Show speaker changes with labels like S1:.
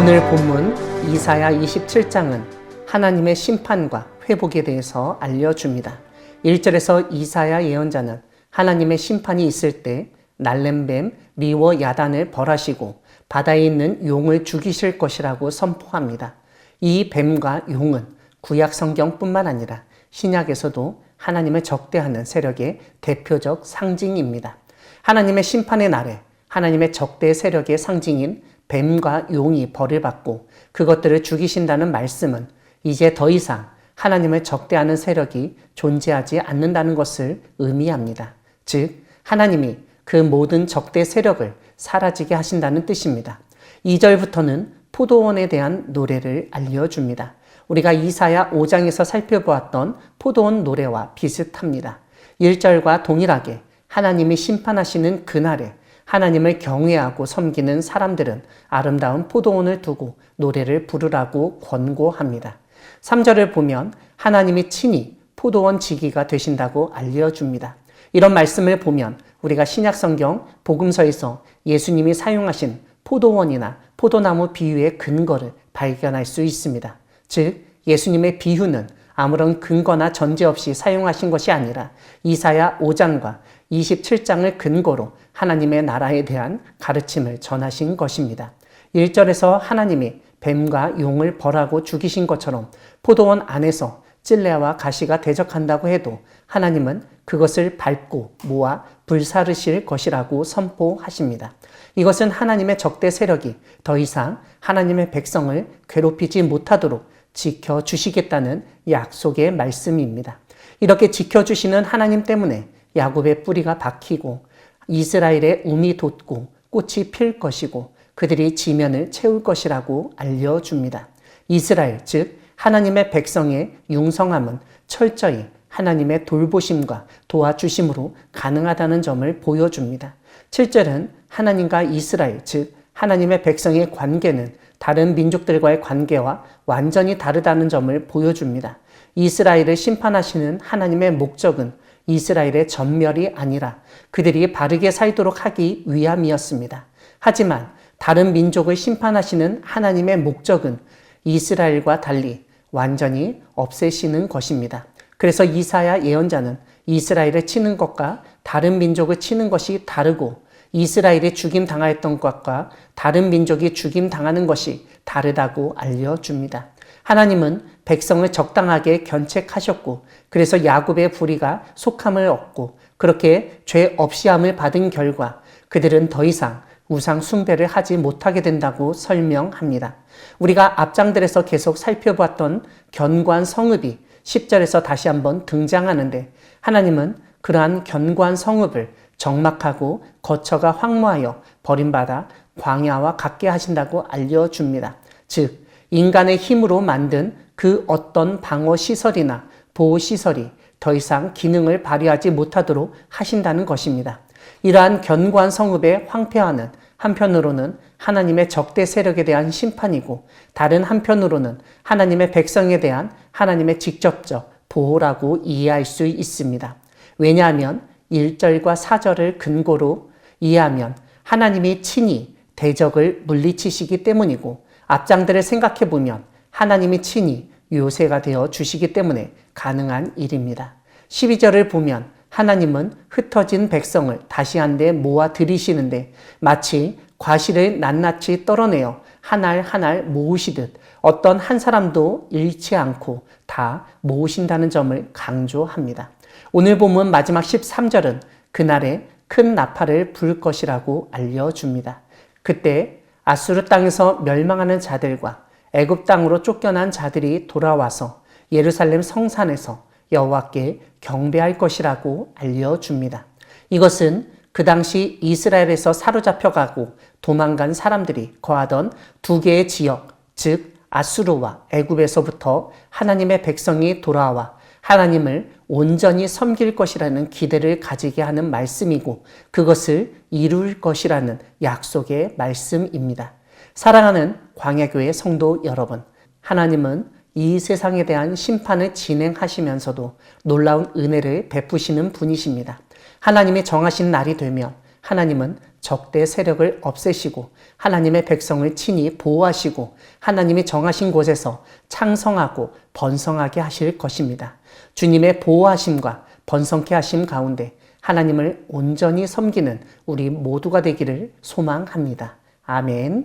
S1: 오늘 본문 이사야 27장은 하나님의 심판과 회복에 대해서 알려줍니다. 1절에서 이사야 예언자는 하나님의 심판이 있을 때 날렘뱀 리워 야단을 벌하시고 바다에 있는 용을 죽이실 것이라고 선포합니다. 이 뱀과 용은 구약 성경뿐만 아니라 신약에서도 하나님을 적대하는 세력의 대표적 상징입니다. 하나님의 심판의 날에 하나님의 적대 세력의 상징인 뱀과 용이 벌을 받고 그것들을 죽이신다는 말씀은 이제 더 이상 하나님을 적대하는 세력이 존재하지 않는다는 것을 의미합니다. 즉, 하나님이 그 모든 적대 세력을 사라지게 하신다는 뜻입니다. 2절부터는 포도원에 대한 노래를 알려줍니다. 우리가 이사야 5장에서 살펴보았던 포도원 노래와 비슷합니다. 1절과 동일하게 하나님이 심판하시는 그날에 하나님을 경외하고 섬기는 사람들은 아름다운 포도원을 두고 노래를 부르라고 권고합니다. 3절을 보면 하나님이 친히 포도원 지기가 되신다고 알려줍니다. 이런 말씀을 보면 우리가 신약성경 복음서에서 예수님이 사용하신 포도원이나 포도나무 비유의 근거를 발견할 수 있습니다. 즉, 예수님의 비유는 아무런 근거나 전제 없이 사용하신 것이 아니라 이사야 5장과 27장을 근거로 하나님의 나라에 대한 가르침을 전하신 것입니다. 1절에서 하나님이 뱀과 용을 벌하고 죽이신 것처럼 포도원 안에서 찔레와 가시가 대적한다고 해도 하나님은 그것을 밟고 모아 불사르실 것이라고 선포하십니다. 이것은 하나님의 적대 세력이 더 이상 하나님의 백성을 괴롭히지 못하도록 지켜주시겠다는 약속의 말씀입니다. 이렇게 지켜주시는 하나님 때문에 야곱의 뿌리가 박히고 이스라엘의 움이 돋고 꽃이 필 것이고 그들이 지면을 채울 것이라고 알려줍니다. 이스라엘, 즉 하나님의 백성의 융성함은 철저히 하나님의 돌보심과 도와주심으로 가능하다는 점을 보여줍니다. 7절은 하나님과 이스라엘, 즉 하나님의 백성의 관계는 다른 민족들과의 관계와 완전히 다르다는 점을 보여줍니다. 이스라엘을 심판하시는 하나님의 목적은 이스라엘의 전멸이 아니라 그들이 바르게 살도록 하기 위함이었습니다. 하지만 다른 민족을 심판하시는 하나님의 목적은 이스라엘과 달리 완전히 없애시는 것입니다. 그래서 이사야 예언자는 이스라엘을 치는 것과 다른 민족을 치는 것이 다르고 이스라엘이 죽임 당하였던 것과 다른 민족이 죽임 당하는 것이 다르다고 알려줍니다. 하나님은 백성을 적당하게 견책하셨고 그래서 야곱의 부리가 속함을 얻고 그렇게 죄 없이함을 받은 결과 그들은 더 이상 우상 숭배를 하지 못하게 된다고 설명합니다. 우리가 앞장들에서 계속 살펴봤던 견고한 성읍이 10절에서 다시 한번 등장하는데 하나님은 그러한 견고한 성읍을 적막하고 거처가 황무하여 버림받아 광야와 같게 하신다고 알려줍니다. 즉 인간의 힘으로 만든 그 어떤 방어시설이나 보호시설이 더 이상 기능을 발휘하지 못하도록 하신다는 것입니다. 이러한 견고한 성읍의 황폐화는 한편으로는 하나님의 적대 세력에 대한 심판이고 다른 한편으로는 하나님의 백성에 대한 하나님의 직접적 보호라고 이해할 수 있습니다. 왜냐하면 1절과 4절을 근거로 이해하면 하나님이 친히 대적을 물리치시기 때문이고 앞장들을 생각해 보면 하나님이 친히 요새가 되어 주시기 때문에 가능한 일입니다. 12절을 보면 하나님은 흩어진 백성을 다시 한데 모아 들이시는데 마치 과실을 낱낱이 떨어내어 한 알 한 알 모으시듯 어떤 한 사람도 잃지 않고 다 모으신다는 점을 강조합니다. 오늘 본문 마지막 13절은 그날에 큰 나팔을 불 것이라고 알려줍니다. 그때 아수르 땅에서 멸망하는 자들과 애굽 땅으로 쫓겨난 자들이 돌아와서 예루살렘 성산에서 여호와께 경배할 것이라고 알려줍니다. 이것은 그 당시 이스라엘에서 사로잡혀가고 도망간 사람들이 거하던 두 개의 지역, 즉 아수르와 애굽에서부터 하나님의 백성이 돌아와 하나님을 온전히 섬길 것이라는 기대를 가지게 하는 말씀이고 그것을 이룰 것이라는 약속의 말씀입니다. 사랑하는 광야교회 성도 여러분, 하나님은 이 세상에 대한 심판을 진행하시면서도 놀라운 은혜를 베푸시는 분이십니다. 하나님이 정하신 날이 되면 하나님은 적대 세력을 없애시고 하나님의 백성을 친히 보호하시고 하나님이 정하신 곳에서 창성하고 번성하게 하실 것입니다. 주님의 보호하심과 번성케 하심 가운데 하나님을 온전히 섬기는 우리 모두가 되기를 소망합니다. 아멘.